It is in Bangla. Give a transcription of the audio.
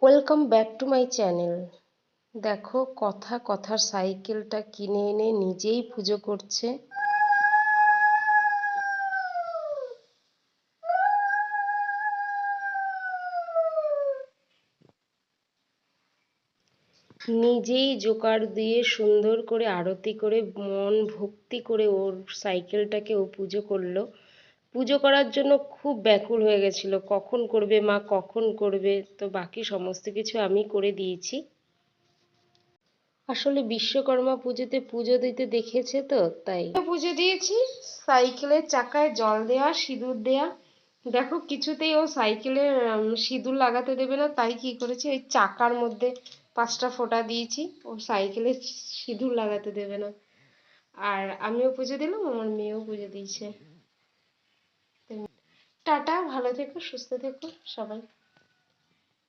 Welcome back to my channel. দেখো কথার সাইকেলটা কিনে এনে নিজেই পুজো করছে। নিজেই জোগাড় দিয়ে সুন্দর করে আরতি করে মন ভক্তি করে ওর সাইকেলটাকে ও পুজো করলো। পুজো করার জন্য খুব ব্যাকুল হয়ে গেছিল, কখন করবে মা, কখন করবে। তো বাকি সমস্ত কিছু আমি করে দিয়েছি। আসলে বিশ্বকর্মা পুজোতে পুজো দিতে দেখেছে তো, তাই পুজো দিয়েছি। সাইকেলের চাকায় জল দেয়া, সিঁদুর দেয়া। দেখো কিছুতেই ও সাইকেলে সিঁদুর লাগাতে দেবে না, তাই কি করেছি, ওই চাকার মধ্যে 5টা ফোঁটা দিয়েছি। ও সাইকেলে সিঁদুর লাগাতে দেবে না। আর আমিও পুজো দিলাম, আমার মেয়েও পুজো দিয়েছে। টাটা, ভালো থেকো, সুস্থ থেকো সবাই।